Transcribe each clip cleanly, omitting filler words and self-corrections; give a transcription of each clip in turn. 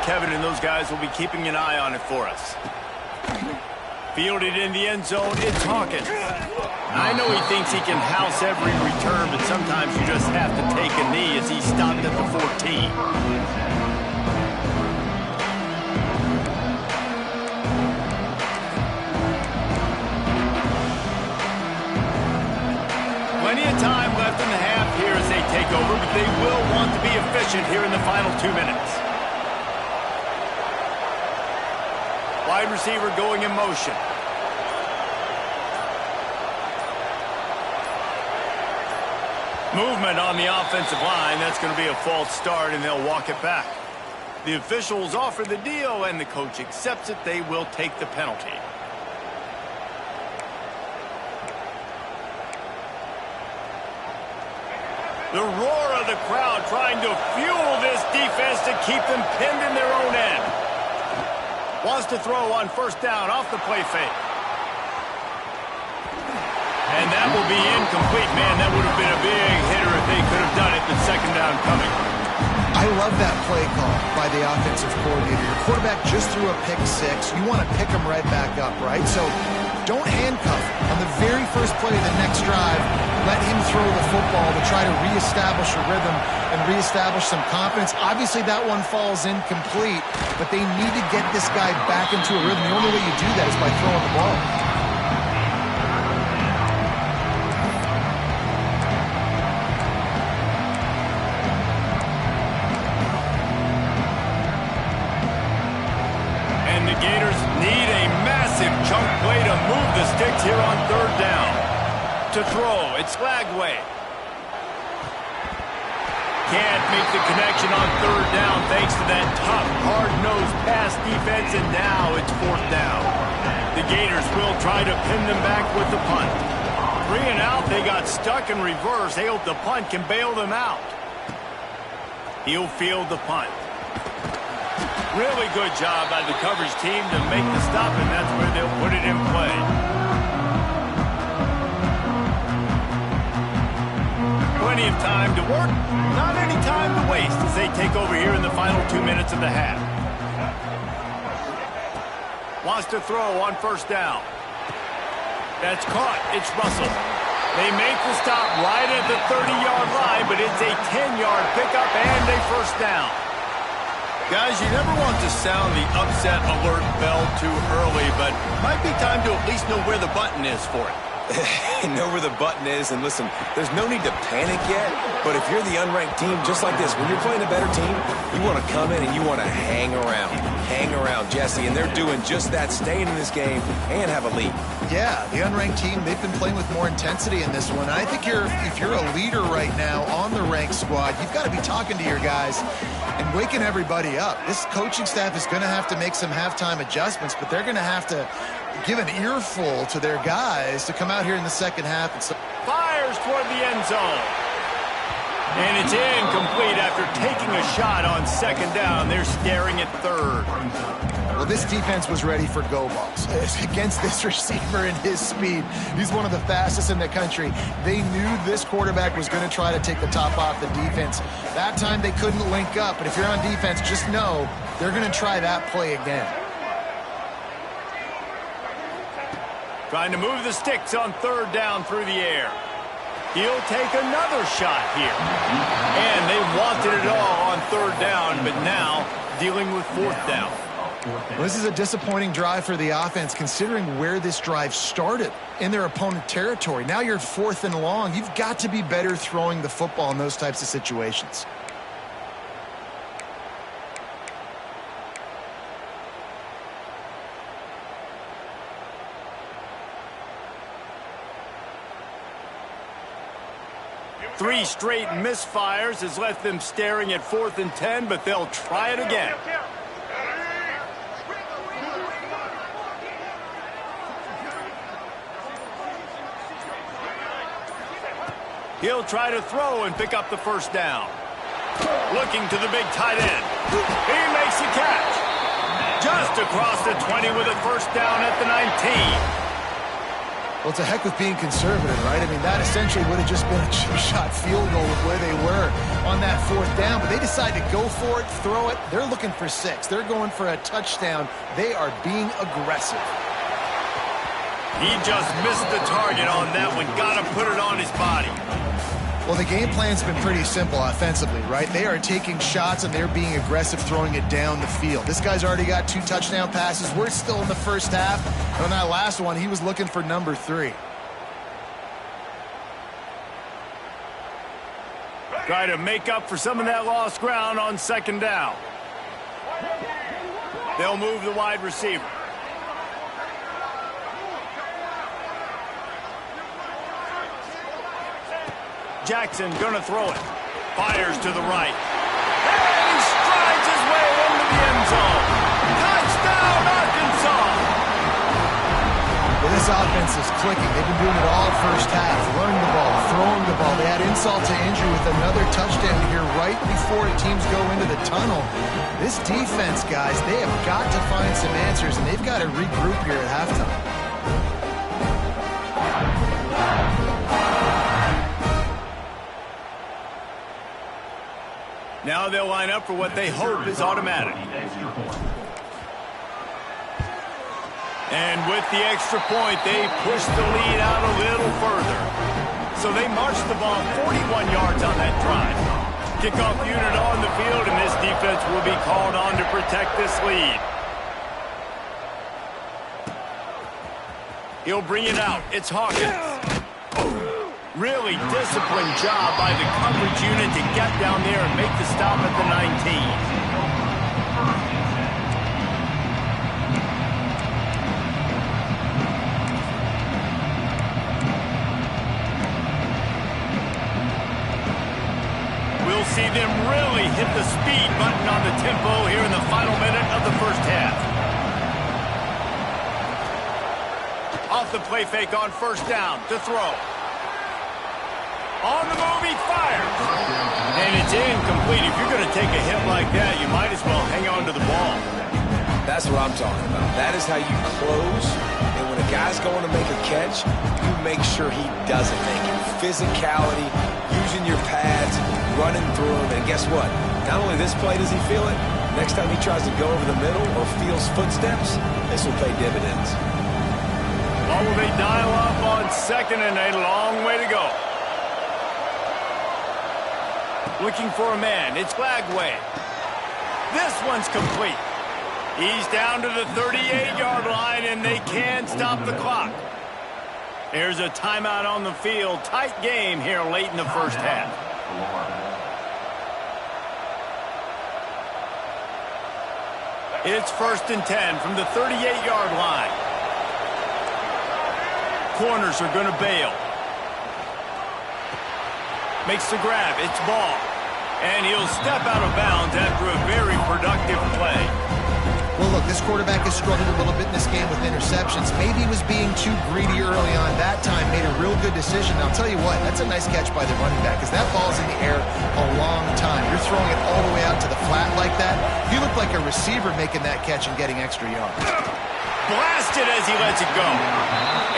Kevin and those guys will be keeping an eye on it for us. Fielded in the end zone, it's Hawkins. I know he thinks he can house every return, but sometimes you just have to take a knee as he stopped at the 14. Plenty of time left in the half here as they take over, but they will want to be efficient here in the final 2 minutes. Wide receiver going in motion. Movement on the offensive line. That's going to be a false start, and they'll walk it back. The officials offer the deal, and the coach accepts it. They will take the penalty. The roar of the crowd trying to fuel this defense to keep them pinned in their own end. Wants to throw on first down off the play fake. And that will be incomplete. Man, that would have been a big hitter if they could have done it, but second down coming. I love that play call by the offensive coordinator. Your quarterback just threw a pick six. You want to pick him right back up, right? So don't handcuff him. On the very first play of the next drive, let him throw the football to try to reestablish a rhythm and reestablish some confidence. Obviously, that one falls incomplete, but they need to get this guy back into a rhythm. The only way you do that is by throwing the ball. And the Gators need a massive chunk play to move the sticks here on third down. To throw, it's Lagway. Can't make the connection on third down thanks to that tough, hard-nosed pass defense, and now it's fourth down. The Gators will try to pin them back with the punt. 3 and out, they got stuck in reverse. They hope the punt can bail them out. He'll field the punt. Really good job by the coverage team to make the stop, and that's where they'll put it in play. Plenty of time to work, not any time to waste as they take over here in the final 2 minutes of the half. Wants to throw on first down. That's caught. It's Russell. They make the stop right at the 30-yard line, but it's a 10-yard pickup and a first down. Guys, you never want to sound the upset alert bell too early, but might be time to at least know where the button is for it. Know where the button is, and listen, there's no need to panic yet, but if you're the unranked team, just like this, when you're playing a better team, you want to come in and you want to hang around, Jesse, and they're doing just that, staying in this game and have a lead. Yeah, the unranked team, they've been playing with more intensity in this one. And I think if you're a leader right now on the ranked squad, you've got to be talking to your guys and waking everybody up. This coaching staff is going to have to make some halftime adjustments, but they're going to have to give an earful to their guys to come out here in the second half. And fires toward the end zone. And it's incomplete after taking a shot on second down. They're staring at third. Well, this defense was ready for go balls against this receiver and his speed. He's one of the fastest in the country. They knew this quarterback was going to try to take the top off the defense. That time they couldn't link up, but if you're on defense, just know they're going to try that play again. Trying to move the sticks on third down through the air. He'll take another shot here. And they wanted it all on third down, but now dealing with fourth down. Well, this is a disappointing drive for the offense, considering where this drive started in their opponent territory. Now you're 4th and long. You've got to be better throwing the football in those types of situations. Three straight misfires has left them staring at 4th and 10, but they'll try it again. He'll try to throw and pick up the first down. Looking to the big tight end. He makes the catch. Just across the 20 with a first down at the 19. Well, it's a heck with being conservative, right? I mean, that essentially would have just been a chip shot field goal with where they were on that 4th down. But they decide to go for it, throw it. They're looking for 6. They're going for a touchdown. They are being aggressive. He just missed the target on that one. Got to put it on his body. Well, the game plan's been pretty simple offensively, right? They are taking shots, and they're being aggressive, throwing it down the field. This guy's already got 2 touchdown passes. We're still in the first half. And on that last one, he was looking for number 3. Try to make up for some of that lost ground on 2nd down. They'll move the wide receiver. Jackson gonna throw it. Fires to the right. And he strides his way into the end zone. Touchdown, Arkansas! Well, this offense is clicking. They've been doing it all first half. Running the ball, throwing the ball. They add insult to injury with another touchdown here right before teams go into the tunnel. This defense, guys, they have got to find some answers, and they've got to regroup here at halftime. Now they'll line up for what they hope is automatic. And with the extra point, they push the lead out a little further. So they march the ball 41 yards on that drive. Kickoff unit on the field, and this defense will be called on to protect this lead. He'll bring it out. It's Hawkins. Really disciplined job by the coverage unit to get down there and make the stop at the 19. We'll see them really hit the speed button on the tempo here in the final minute of the first half. Off the play fake on 1st down to throw. On the move, he fires. And it's incomplete. If you're going to take a hit like that, you might as well hang on to the ball. That's what I'm talking about. That is how you close. And when a guy's going to make a catch, you make sure he doesn't make it. Physicality, using your pads, running through him. And guess what? Not only this play does he feel it, next time he tries to go over the middle or feels footsteps, this will pay dividends. Oh, will they dial up on 2nd and a long way to go. Looking for a man. It's Flagway. This one's complete. He's down to the 38-yard line, and they can't stop the clock. There's a timeout on the field. Tight game here late in the first half. It's 1st and 10 from the 38-yard line. Corners are going to bail. Makes the grab. It's Ball. And he'll step out of bounds after a very productive play. Well, look, this quarterback has struggled a little bit in this game with interceptions. Maybe he was being too greedy early on. That time made a real good decision. And I'll tell you what, that's a nice catch by the running back because that ball's in the air a long time. You're throwing it all the way out to the flat like that. You look like a receiver making that catch and getting extra yards. Blasted as he lets it go.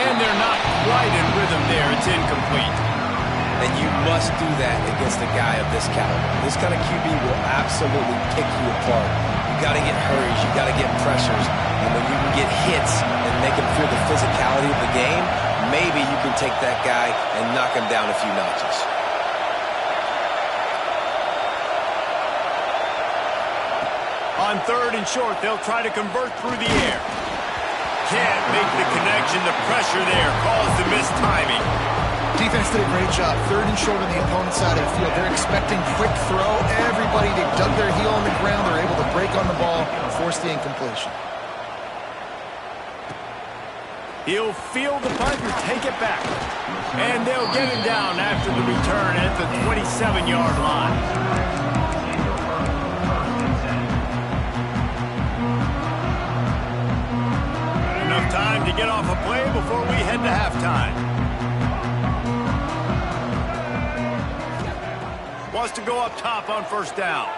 And they're not quite in rhythm there. It's incomplete. And you must do that against a guy of this caliber. This kind of QB will absolutely pick you apart. You got to get hurries. You got to get pressures. And when you can get hits and make him feel the physicality of the game, maybe you can take that guy and knock him down a few notches. On 3rd and short, they'll try to convert through the air. Can't make the connection. The pressure there caused the missed timing. Defense did a great job. 3rd and short on the opponent's side of the field. They're expecting quick throw. Everybody, they dug their heel on the ground. They're able to break on the ball and force the incompletion. He'll field the punt and take it back. And they'll get him down after the return at the 27-yard line. Enough time to get off a play before we head to halftime. Wants to go up top on 1st down.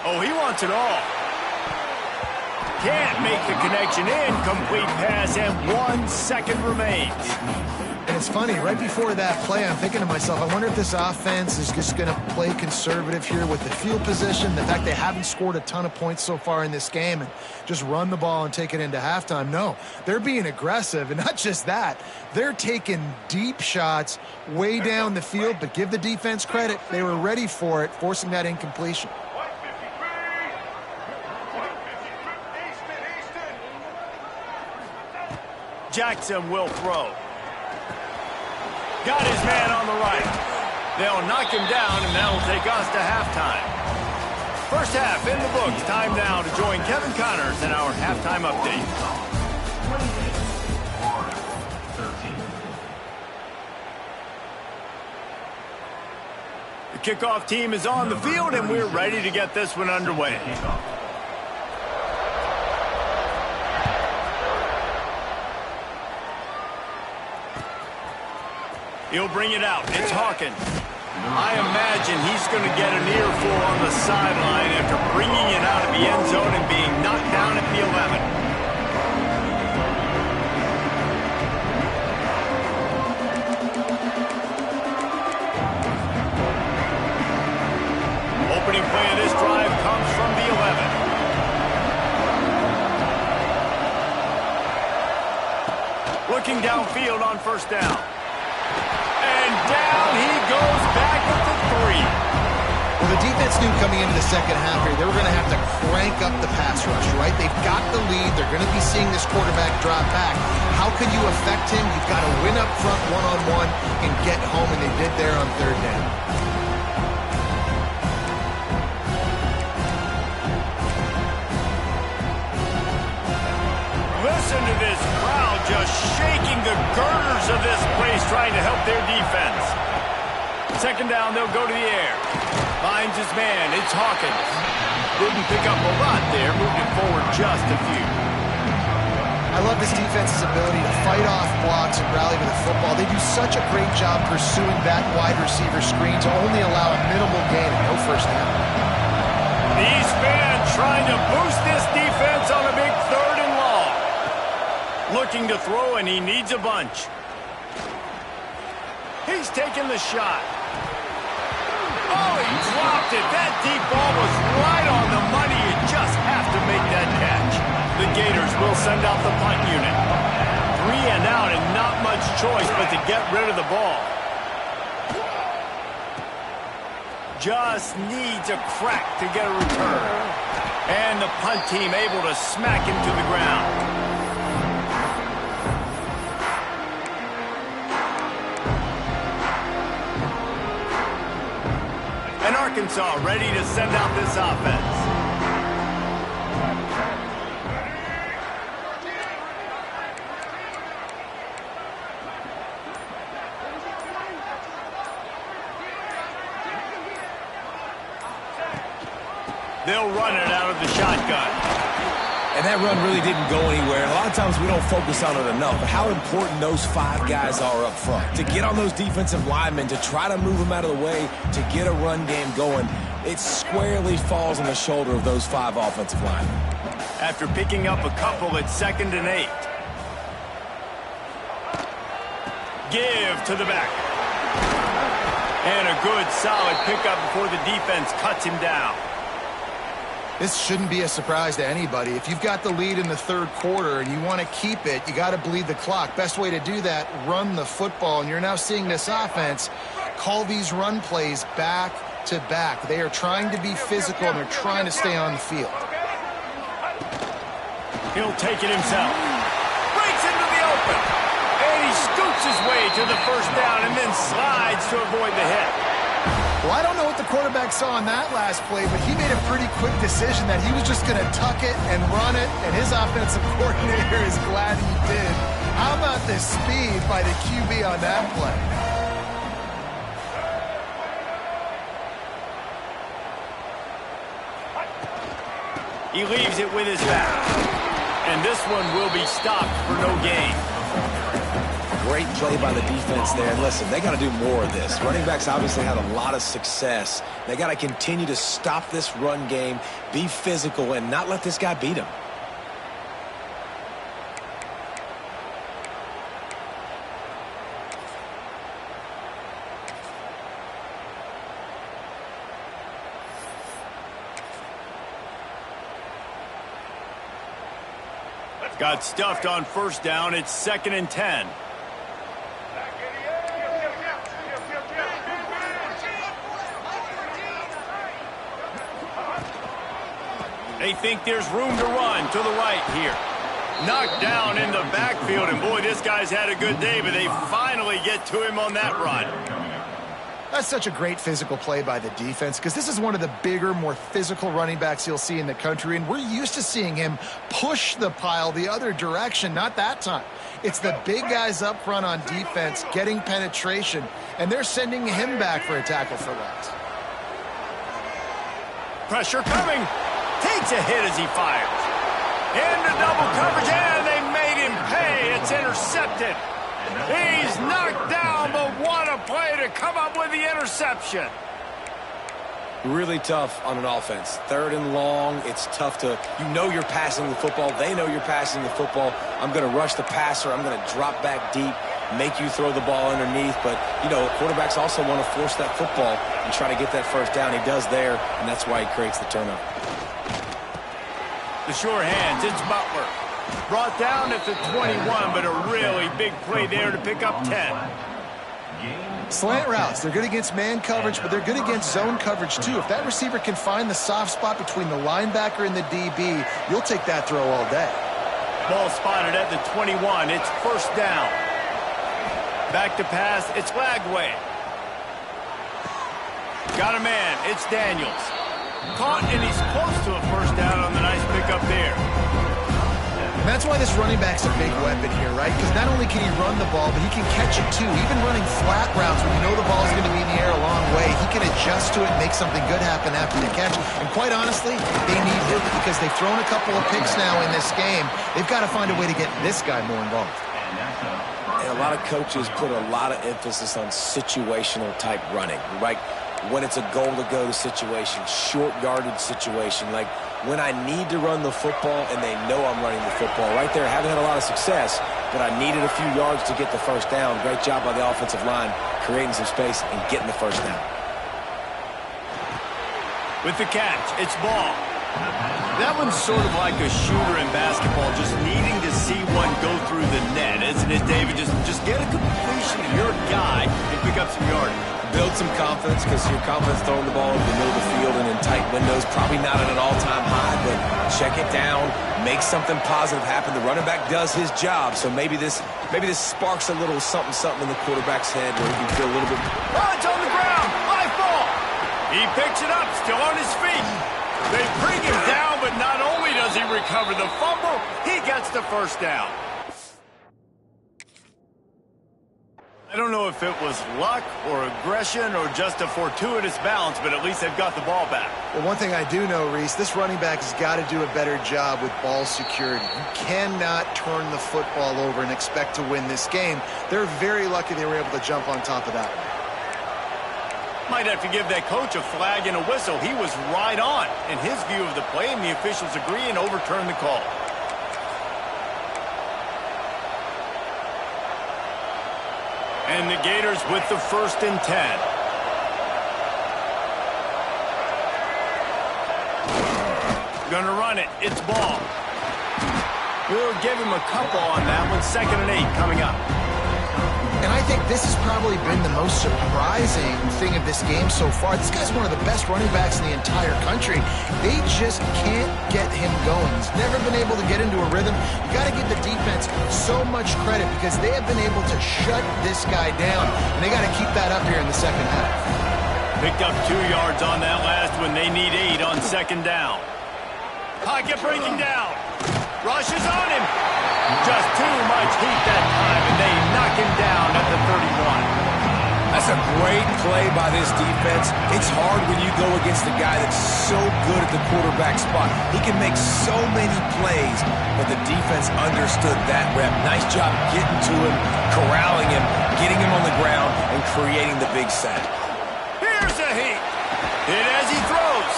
Oh, he wants it all. Can't make the connection. Incomplete pass, and 1 second remains. And it's funny, right before that play, I'm thinking to myself, I wonder if this offense is just going to play conservative here with the field position, the fact they haven't scored a ton of points so far in this game, and just run the ball and take it into halftime. No, they're being aggressive, and not just that, they're taking deep shots way down the field, but give the defense credit. They were ready for it, forcing that incompletion. Jackson will throw. Got his man on the right. They'll knock him down, and that'll take us to halftime. First half in the books. Time now to join Kevin Connors in our halftime update. The kickoff team is on the field, and we're ready to get this one underway. He'll bring it out. It's Hawkins. I imagine he's going to get an earful on the sideline after bringing it out of the end zone and being knocked down at the 11. Opening play of this drive comes from the 11. Looking downfield on first down. And down he goes back at the 3. Well, the defense knew coming into the second half here, they were going to have to crank up the pass rush, right? They've got the lead. They're going to be seeing this quarterback drop back. How could you affect him? You've got to win up front one-on-one and get home, and they did there on third down. Listen to this crowd just shaking the girders of this place, trying to help their defense. Second down, they'll go to the air. Finds his man. It's Hawkins. Didn't pick up a lot there, moved it forward just a few. I love this defense's ability to fight off blocks and rally to the football. They do such a great job pursuing that wide receiver screen to only allow a minimal gain and no first down. The East Band trying to boost this defense on a big 3rd and long. Looking to throw, and he needs a bunch. He's taking the shot. Oh, he dropped it. That deep ball was right on the money. You just have to make that catch. The Gators will send out the punt unit. 3 and out, and not much choice but to get rid of the ball. Just needs a crack to get a return. And the punt team able to smack him to the ground. And Arkansas ready to send out this offense. They'll run it out of the shotgun. And that run really didn't go anywhere. A lot of times we don't focus on it enough, but how important those 5 guys are up front. To get on those defensive linemen, to try to move them out of the way, to get a run game going, it squarely falls on the shoulder of those 5 offensive linemen. After picking up a couple, it's 2nd and 8. Give to the back. And a good, solid pickup before the defense cuts him down. This shouldn't be a surprise to anybody. If you've got the lead in the 3rd quarter and you want to keep it, you got to bleed the clock. Best way to do that, run the football. And you're now seeing this offense call these run plays back to back. They are trying to be physical, and they're trying to stay on the field. He'll take it himself. Breaks into the open. And he scoots his way to the first down and then slides to avoid the hit. Well, I don't know what the quarterback saw on that last play, but he made a pretty quick decision that he was just going to tuck it and run it, and his offensive coordinator is glad he did. How about the speed by the QB on that play? He leaves it with his back. And this one will be stopped for no gain. Great play by the defense there. And listen, they got to do more of this. Running backs obviously had a lot of success. They got to continue to stop this run game, be physical, and not let this guy beat them. Got stuffed on first down. It's 2nd and 10. They think there's room to run to the right here. Knocked down in the backfield, and boy, this guy's had a good day, but they finally get to him on that run. That's such a great physical play by the defense because this is one of the bigger, more physical running backs you'll see in the country, and we're used to seeing him push the pile the other direction. Not that time. It's the big guys up front on defense getting penetration, and they're sending him back for a tackle for loss. Pressure coming. Takes a hit as he fires. Into double coverage, and they made him pay. It's intercepted. He's knocked down, but what a play to come up with the interception. Really tough on an offense. 3rd and long, it's tough to, you know you're passing the football. They know you're passing the football. I'm going to rush the passer. I'm going to drop back deep, make you throw the ball underneath. But, you know, quarterbacks also want to force that football and try to get that first down. He does there, and that's why he creates the turnover. The sure hands, it's Butler. Brought down at the 21, but a really big play there to pick up 10. Slant routes, they're good against man coverage, but they're good against zone coverage too. If that receiver can find the soft spot between the linebacker and the DB, you'll take that throw all day. Ball spotted at the 21. It's first down. Back to pass, it's Lagway. Got a man, it's Daniels. Caught, and he's close to a first down on the nice pickup there. And that's why this running back's a big weapon here, right? Because not only can he run the ball, but he can catch it too. Even running flat routes when you know the ball's going to be in the air a long way, he can adjust to it and make something good happen after the catch. And quite honestly, they need him because they've thrown a couple of picks now in this game. They've got to find a way to get this guy more involved. And a lot of coaches put a lot of emphasis on situational type running, right? When it's a goal-to-go situation, short yardage situation, like when I need to run the football and they know I'm running the football. Right there, haven't had a lot of success, but I needed a few yards to get the first down. Great job by the offensive line, creating some space and getting the first down. With the catch, it's Ball. That one's sort of like a shooter in basketball, just needing to see one go through the net, isn't it, David? Just get a completion to your guy and pick up some yardage. Build some confidence because your confidence throwing the ball over the middle of the field and in tight windows, probably not at an all-time high, but check it down, make something positive happen. The running back does his job, so maybe this sparks a little something in the quarterback's head where he can feel a little bit. Oh, it's on the ground, high ball. He picks it up, still on his feet. They bring him down, but not only does he recover the fumble, he gets the first down. I don't know if it was luck or aggression or just a fortuitous bounce, but at least they've got the ball back. Well, one thing I do know, Reese, this running back has got to do a better job with ball security. You cannot turn the football over and expect to win this game. They're very lucky they were able to jump on top of that. Might have to give that coach a flag and a whistle. He was right on in his view of the play, and the officials agree and overturn the call. And the Gators with the 1st and 10. Gonna run it. It's Ball. We'll give him a couple on that one. 2nd and 8 coming up. And I think this has probably been the most surprising thing of this game so far. This guy's one of the best running backs in the entire country. They just can't get him going. He's never been able to get into a rhythm. You got to give the defense so much credit because they have been able to shut this guy down. And they got to keep that up here in the second half. Picked up 2 yards on that last one. They need 8 on 2nd down. Pocket breaking down. Rushes on him. Just too much heat that time, and they knock him down at the 31. That's a great play by this defense. It's hard when you go against a guy that's so good at the quarterback spot. He can make so many plays, but the defense understood that rep. Nice job getting to him, corralling him, getting him on the ground, and creating the big sack. Here's a heat. Hit as he throws.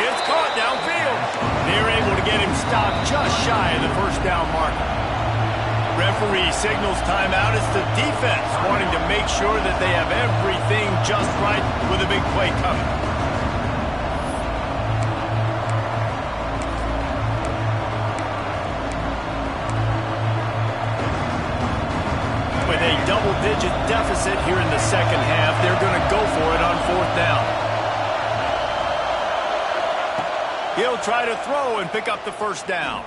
It's caught downfield. They're able to get him stopped just shy of the first down marker. Referee signals timeout. It's the defense wanting to make sure that they have everything just right with a big play coming. double-digit deficit here in the second half. They're going to go for it on 4th down. He'll try to throw and pick up the first down.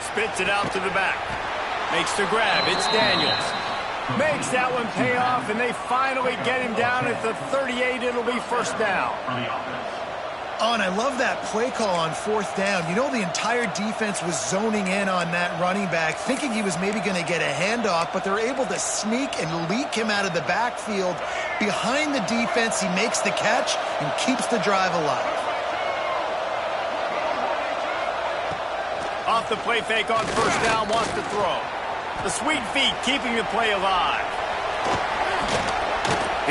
Spits it out to the back. Makes the grab. It's Daniels. Makes that one pay off, and they finally get him down at the 38. It'll be first down. Oh, and I love that play call on 4th down. You know, the entire defense was zoning in on that running back, thinking he was maybe going to get a handoff, but they're able to sneak and leak him out of the backfield. Behind the defense, he makes the catch and keeps the drive alive. Off the play fake on first down, wants to throw. The sweet feet keeping the play alive.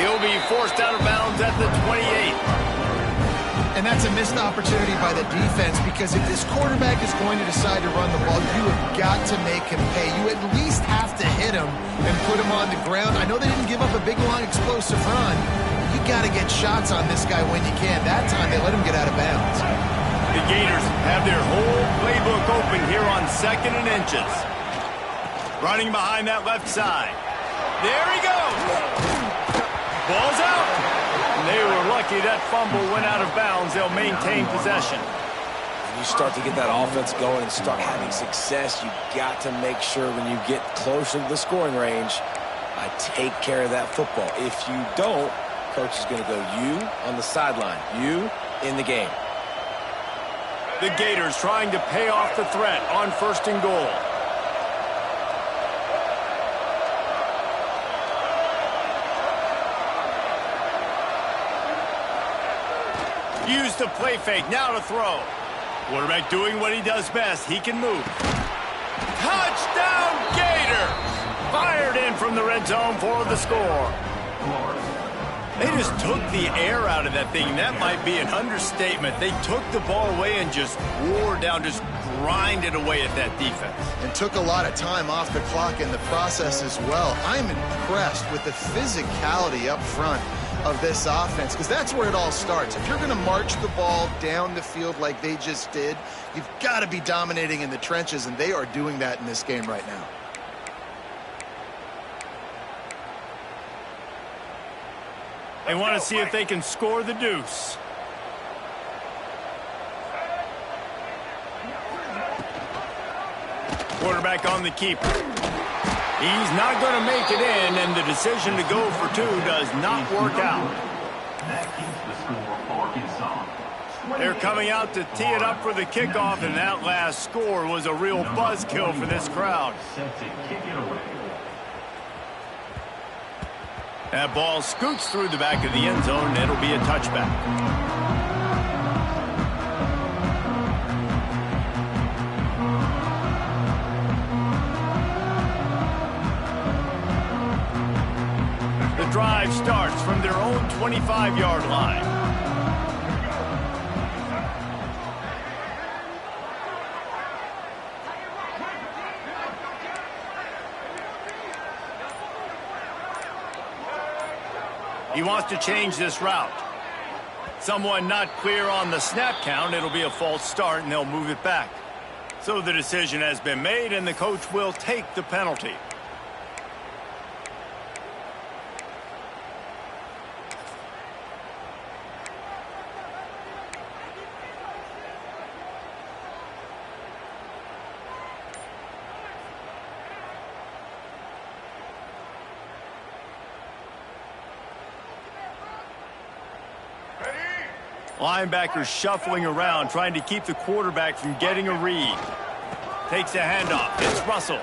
He'll be forced out of bounds at the 28. And that's a missed opportunity by the defense, because if this quarterback is going to decide to run the ball, you have got to make him pay. You at least have to hit him and put him on the ground. I know they didn't give up a big, long, explosive run. You got to get shots on this guy when you can. That time they let him get out of bounds. The Gators have their whole playbook open here on 2nd and inches. Running behind that left side. There he goes. Ball's out. They were lucky that fumble went out of bounds. They'll maintain possession. When you start to get that offense going and start having success, you got to make sure when you get closer to the scoring range, I take care of that football. If you don't, coach is going to go you on the sideline, you in the game. The Gators trying to pay off the threat on 1st and goal. Use the play fake, now to throw. Quarterback doing what he does best. He can move. Touchdown, Gators! Fired in from the red zone for the score. They just took the air out of that thing. That might be an understatement. They took the ball away and just wore down, just grinded away at that defense. And took a lot of time off the clock in the process as well. I'm impressed with the physicality up front of this offense, because that's where it all starts. If you're going to march the ball down the field like they just did, you've got to be dominating in the trenches, and they are doing that in this game right now. They want to see if they can score the deuce. Quarterback on the keeper. He's not going to make it in, and the decision to go for 2 does not work out. They're coming out to tee it up for the kickoff, and that last score was a real buzzkill for this crowd. That ball scoots through the back of the end zone, and it'll be a touchback. The drive starts from their own 25-yard line. He wants to change this route. Someone not clear on the snap count. It'll be a false start, and they'll move it back. So the decision has been made, and the coach will take the penalty. Linebackers shuffling around, trying to keep the quarterback from getting a read. Takes a handoff. It's Russell.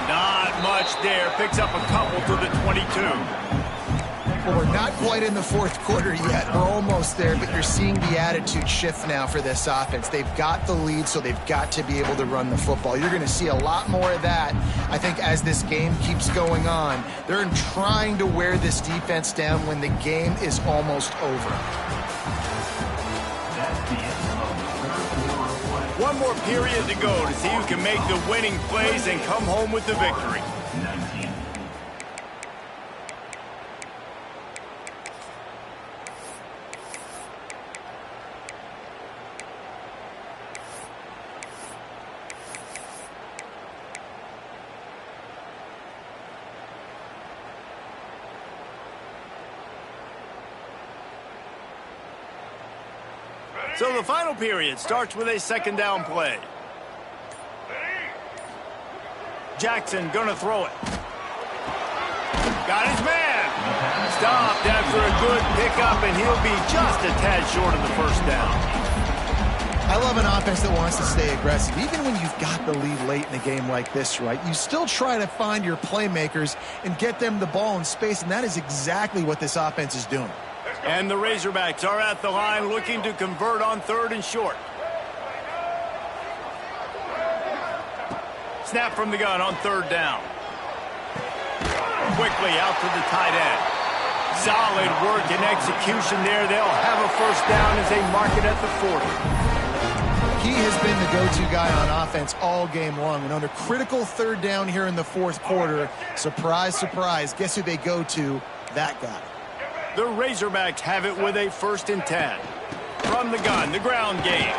Not much there. Picks up a couple to the 22. Well, we're not quite in the 4th quarter yet. We're almost there, but you're seeing the attitude shift now for this offense. They've got the lead, so they've got to be able to run the football. You're going to see a lot more of that, I think, as this game keeps going on. They're trying to wear this defense down when the game is almost over. One more period to go to see who can make the winning plays and come home with the victory. So the final period starts with a second down play. Jackson gonna throw it. Got his man. Stopped after a good pickup, and he'll be just a tad short of the first down. I love an offense that wants to stay aggressive. Even when you've got the lead late in a game like this, right, you still try to find your playmakers and get them the ball in space, and that is exactly what this offense is doing. And the Razorbacks are at the line looking to convert on 3rd and short. Snap from the gun on 3rd down. Quickly out to the tight end. Solid work and execution there. They'll have a first down as they mark it at the 40. He has been the go-to guy on offense all game long. And on a critical 3rd down here in the 4th quarter, surprise, surprise, guess who they go to? That guy. The Razorbacks have it with a 1st and 10. From the gun, the ground game.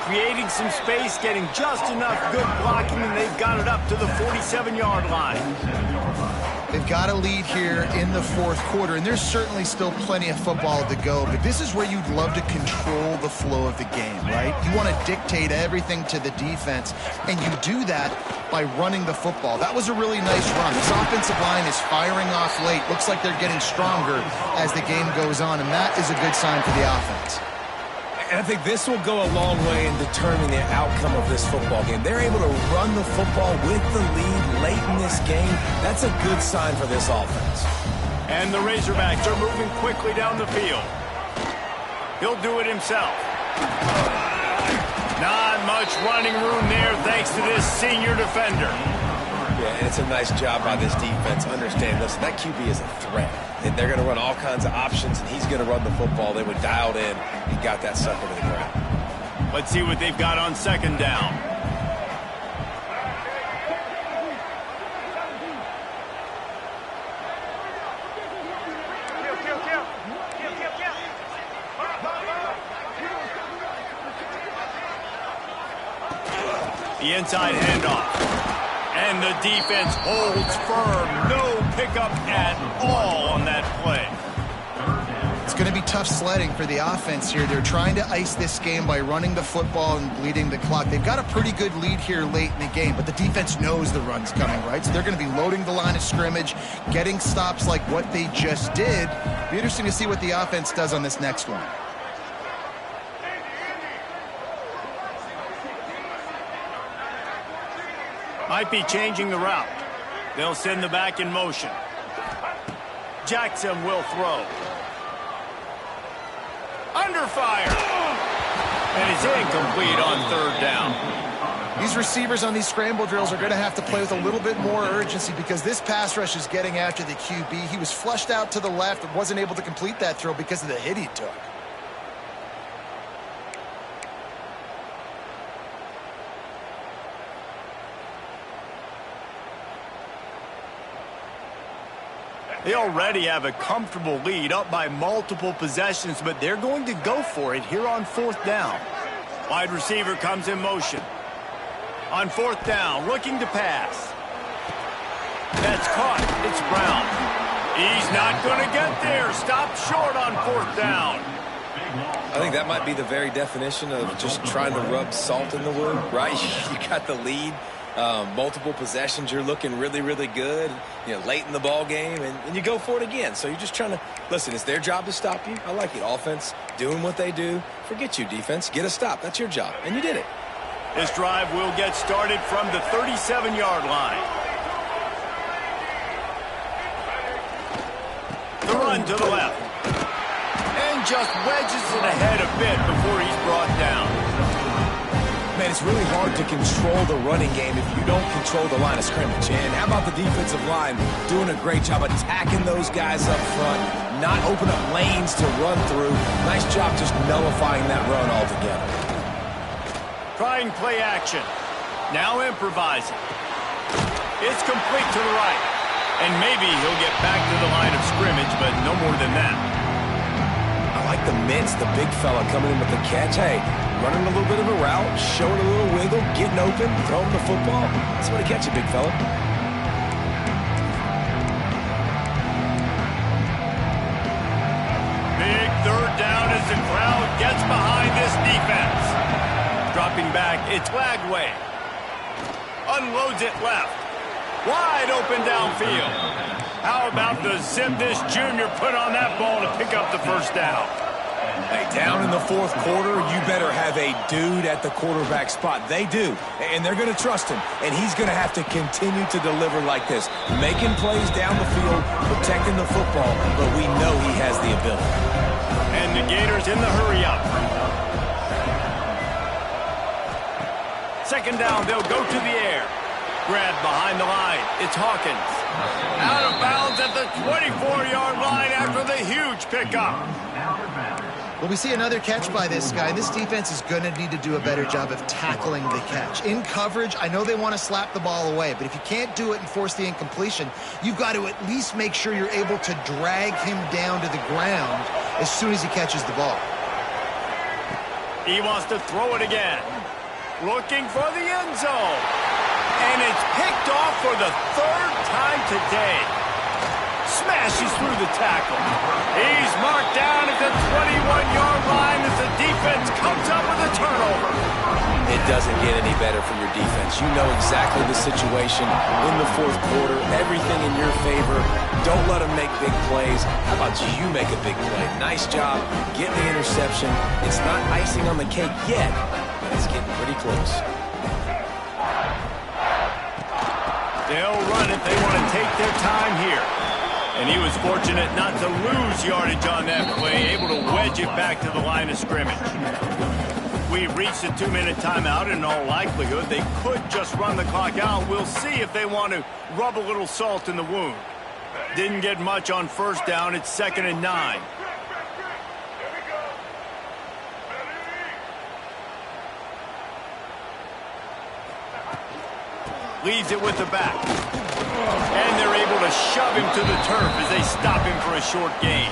Creating some space, getting just enough good blocking, and they've got it up to the 47-yard line. They've got a lead here in the 4th quarter, and there's certainly still plenty of football to go, but this is where you'd love to control the flow of the game, right? You want to dictate everything to the defense, and you do that by running the football. That was a really nice run. This offensive line is firing off late. Looks like they're getting stronger as the game goes on, and that is a good sign for the offense. And I think this will go a long way in determining the outcome of this football game. They're able to run the football with the lead late in this game. That's a good sign for this offense. And the Razorbacks are moving quickly down the field. He'll do it himself. Not much running room there thanks to this senior defender. Yeah, and it's a nice job by this defense. Understand, listen, that QB is a threat. And they're going to run all kinds of options, and he's going to run the football. They were dialed in. He got that sucker to the ground. Let's see what they've got on 2nd down. The inside handoff. And the defense holds firm. No pickup at all on that play. It's going to be tough sledding for the offense here. They're trying to ice this game by running the football and bleeding the clock. They've got a pretty good lead here late in the game, but the defense knows the run's coming, right? So they're going to be loading the line of scrimmage, getting stops like what they just did. Be interesting to see what the offense does on this next one. Might be changing the route. They'll send the back in motion. Jackson will throw. Under fire. And it's incomplete on 3rd down. These receivers on these scramble drills are going to have to play with a little bit more urgency because this pass rush is getting after the QB. He was flushed out to the left and wasn't able to complete that throw because of the hit he took. They already have a comfortable lead up by multiple possessions, but they're going to go for it here on 4th down. Wide receiver comes in motion. On 4th down, looking to pass. That's caught. It's Brown. He's not going to get there. Stopped short on 4th down. I think that might be the very definition of just trying to rub salt in the wound, right? You got the lead. Multiple possessions, you're looking really, really good, you know, late in the ball game, and you go for it again. So you're just trying to, listen, it's their job to stop you. I like it. Offense, doing what they do. Forget you, defense. Get a stop. That's your job, and you did it. This drive will get started from the 37-yard line. The run to the left. And just wedges it ahead a bit before he's brought down. Man, it's really hard to control the running game if you don't control the line of scrimmage. And how about the defensive line doing a great job attacking those guys up front, not open up lanes to run through. Nice job just nullifying that run altogether. Trying play action. Now improvising. It's complete to the right. And maybe he'll get back to the line of scrimmage, but no more than that. I like the Mintz, the big fella coming in with the catch. Hey, running a little bit of a route, showing a little wiggle, getting open, throwing the football. That's what to catch you, big fella. Big 3rd down as the crowd gets dropping back. It's Lagway. Unloads it left. Wide open downfield. How about the zip this junior put on that ball to pick up the first down? Hey, down in the fourth quarter, you better have a dude at the quarterback spot. They do, and they're going to trust him, and he's going to have to continue to deliver like this, making plays down the field, protecting the football, but we know he has the ability. And the Gators in the hurry-up. Second down, they'll go to the air. Grab behind the line. It's Hawkins. Out of bounds at the 24-yard line after the huge pickup. Well, we see another catch by this guy. This defense is going to need to do a better job of tackling the catch. In coverage, I know they want to slap the ball away, but if you can't do it and force the incompletion, you've got to at least make sure you're able to drag him down to the ground as soon as he catches the ball. He wants to throw it again. Looking for the end zone. And it's picked off for the third time today. Smashes through the tackle. He's marked down at the 21-yard line as the defense comes up with a turnover. It doesn't get any better for your defense. You know exactly the situation in the fourth quarter. Everything in your favor. Don't let them make big plays. How about you make a big play? Nice job getting the interception. It's not icing on the cake yet, but it's getting pretty close. They'll run it. They want to take their time here. And he was fortunate not to lose yardage on that play, able to wedge it back to the line of scrimmage. We reached a 2-minute timeout, and in all likelihood, they could just run the clock out. We'll see if they want to rub a little salt in the wound. Didn't get much on first down. It's 2nd and 9. Leaves it with the back. And they're able to shove him to the turf as they stop him for a short gain.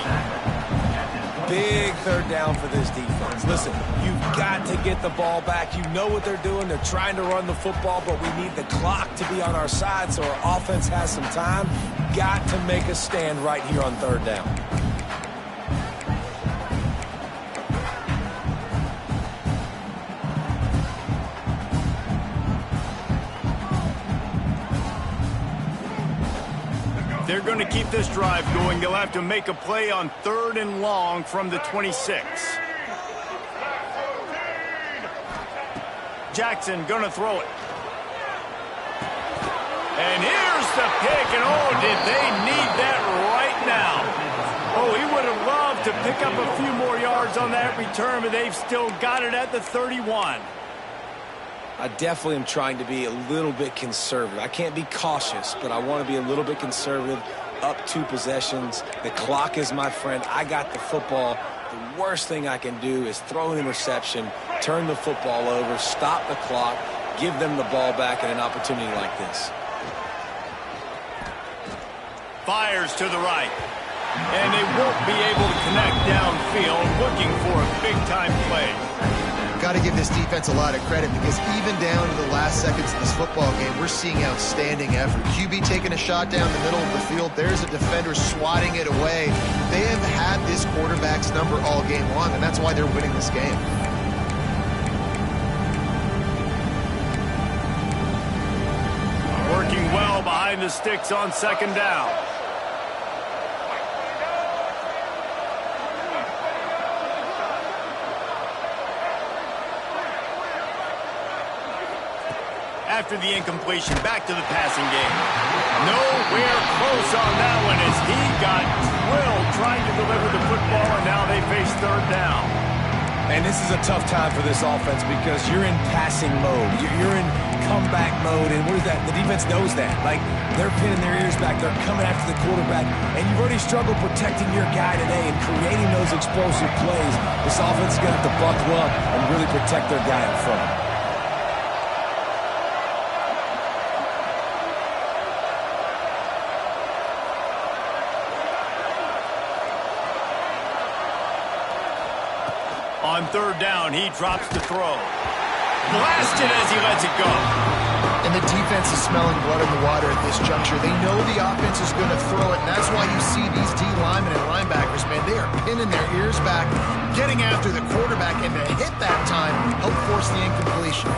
Big third down for this defense. Listen, you've got to get the ball back. You know what they're doing. They're trying to run the football, but we need the clock to be on our side so our offense has some time. Got to make a stand right here on third down. They're going to keep this drive going. They'll have to make a play on 3rd and long from the 26. Jackson going to throw it. And here's the pick, and oh, did they need that right now. Oh, he would have loved to pick up a few more yards on that return, but they've still got it at the 31. I definitely am trying to be a little bit conservative. I can't be cautious, but I want to be a little bit conservative. Up 2 possessions. The clock is my friend. I got the football. The worst thing I can do is throw an interception, turn the football over, stop the clock, give them the ball back in an opportunity like this. Fires to the right. And they won't be able to connect downfield, looking for a big-time play. Got to give this defense a lot of credit because even down to the last seconds of this football game, we're seeing outstanding effort. QB taking a shot down the middle of the field. There's a defender swatting it away. They have had this quarterback's number all game long, and that's why they're winning this game. Working well behind the sticks on 2nd down. After the incompletion, back to the passing game. Nowhere close on that one as he got drilled trying to deliver the football, and now they face 3rd down. And this is a tough time for this offense because you're in passing mode. You're in comeback mode, and what is that? The defense knows that. Like, they're pinning their ears back. They're coming after the quarterback, and you've already struggled protecting your guy today and creating those explosive plays. This offense is going to have to buckle up and really protect their guy in front. On 3rd down, he drops the throw. Blasted as he lets it go. And the defense is smelling blood in the water at this juncture. They know the offense is going to throw it, and that's why you see these D linemen and linebackers, man, they are pinning their ears back, getting after the quarterback, and to hit that time, help force force the incompletion.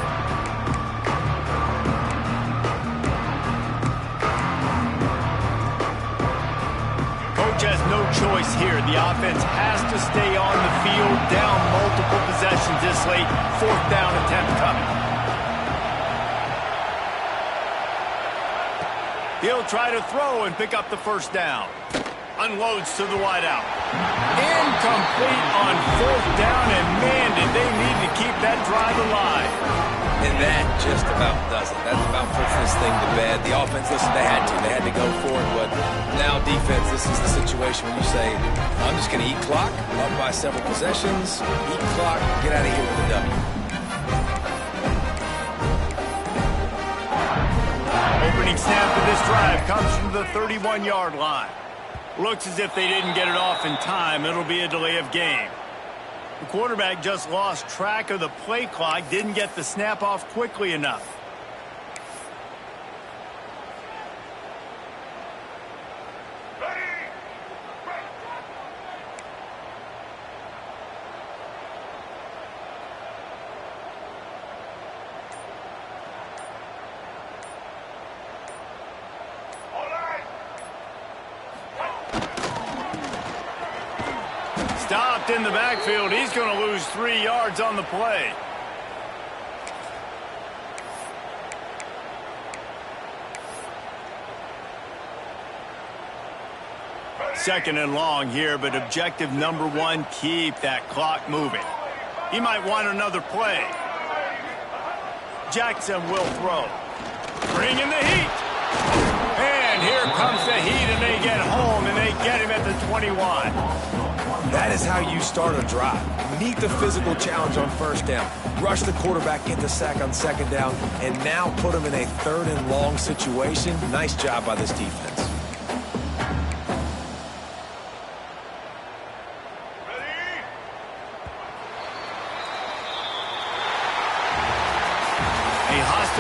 Coach has no choice here. The offense has to stay on the field, down multiple possessions this late. 4th down attempt coming. He'll try to throw and pick up the 1st down. Unloads to the wideout. Incomplete on 4th down, and man, did they need to keep that drive alive. And that just about does it. That about puts this thing to bed. The offense, listen, they had to go for it. But now defense, this is the situation when you say, I'm just going to eat clock, up by several possessions, eat clock, get out of here with a W. Opening snap of this drive comes from the 31-yard line. Looks as if they didn't get it off in time. It'll be a delay of game. The quarterback just lost track of the play clock, didn't get the snap off quickly enough. Stopped in the backfield. He's going to lose 3 yards on the play. Second and long here, but objective number 1, keep that clock moving. He might want another play. Jackson will throw. Bring in the heat. And here comes the heat, and they get home, and they get him at the 21. That is how you start a drive. Meet the physical challenge on 1st down. Rush the quarterback, get the sack on 2nd down, and now put him in a 3rd and long situation. Nice job by this defense.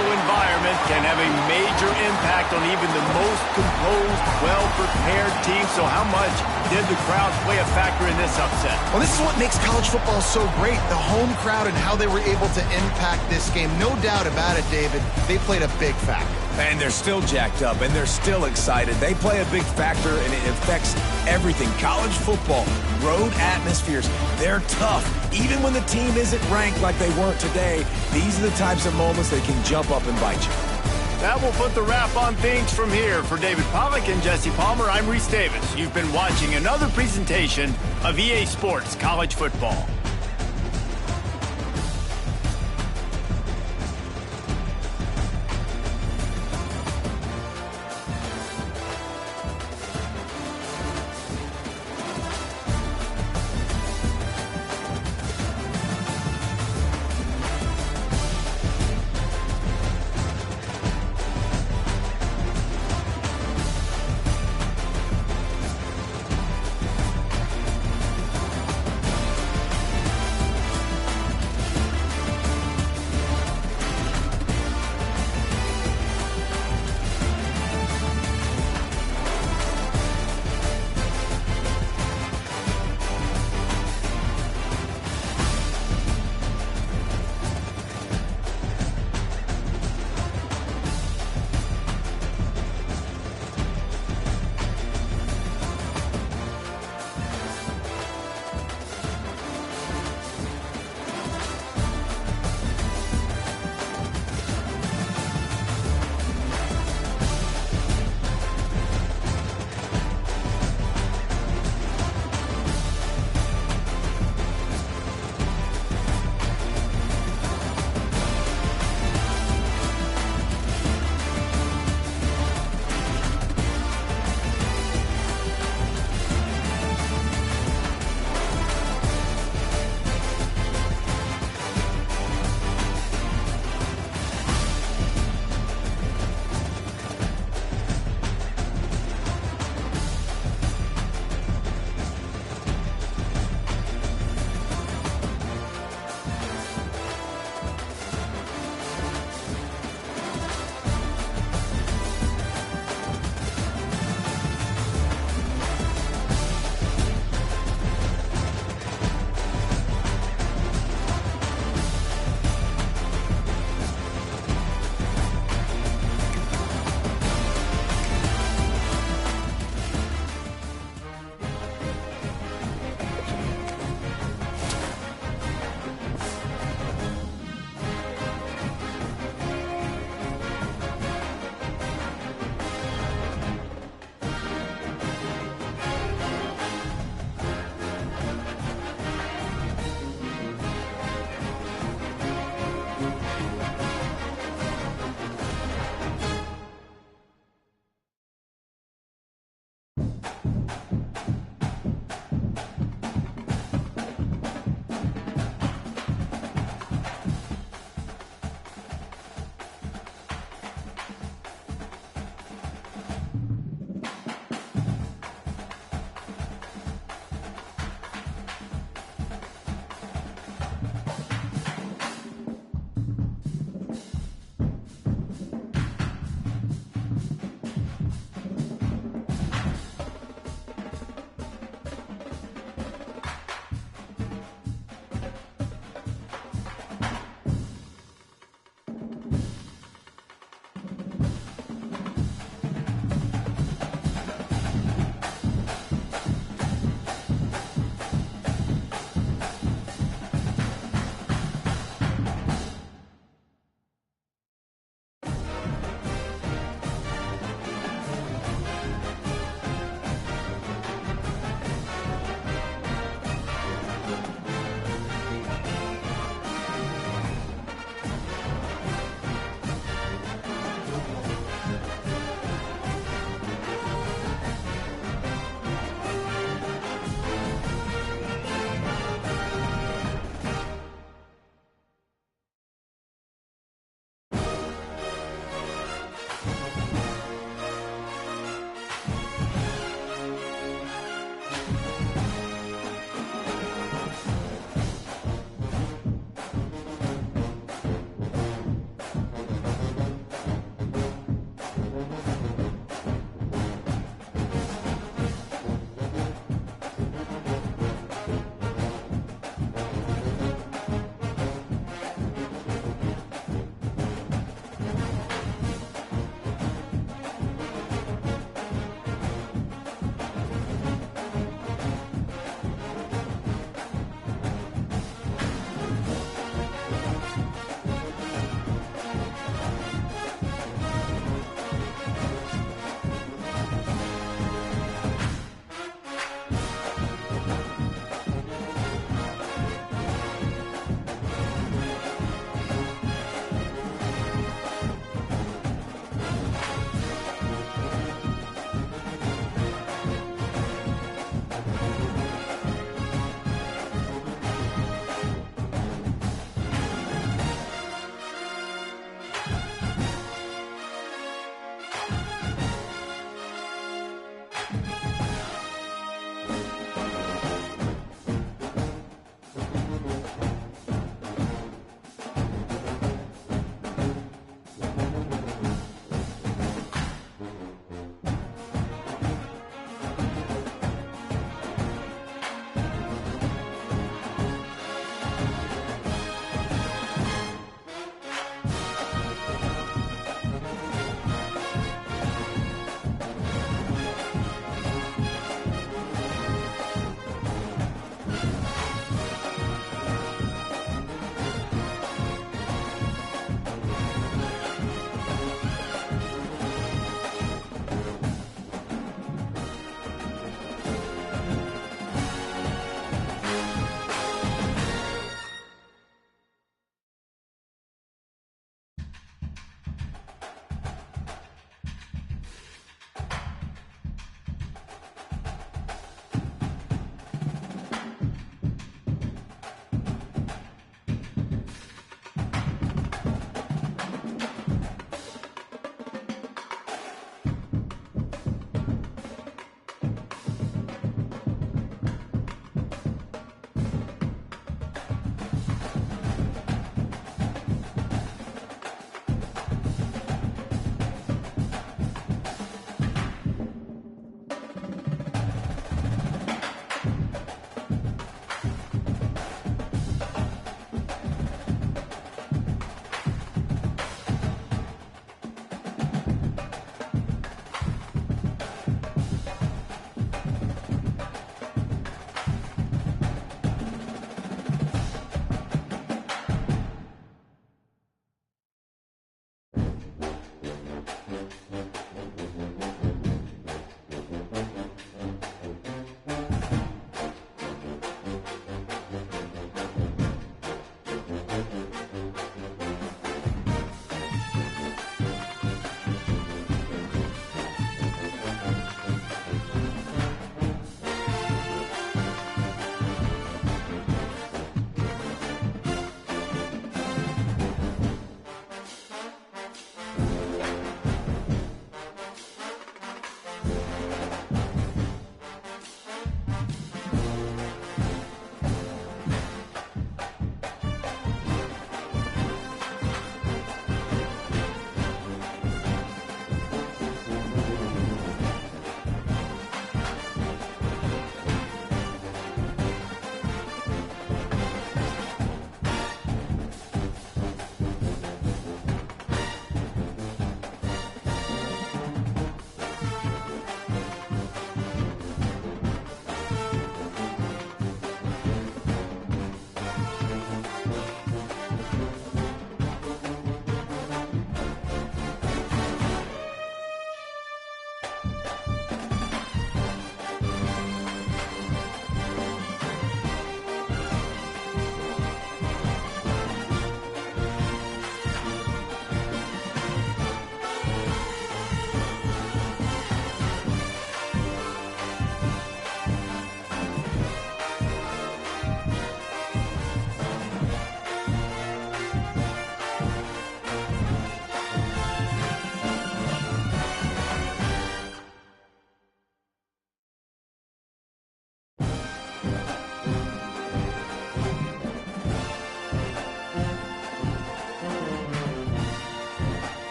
Environment can have a major impact on even the most composed, well-prepared team. So how much did the crowd play a factor in this upset? Well, this is what makes college football so great, the home crowd and how they were able to impact this game. No doubt about it, David. They played a big factor. And they're still jacked up, and they're still excited. They play a big factor, and it affects everything. College football, road atmospheres, they're tough. Even when the team isn't ranked like they weren't today, these are the types of moments that can jump up and bite you. That will put the wrap on things from here. For David Pollack and Jesse Palmer, I'm Reese Davis. You've been watching another presentation of EA Sports College Football.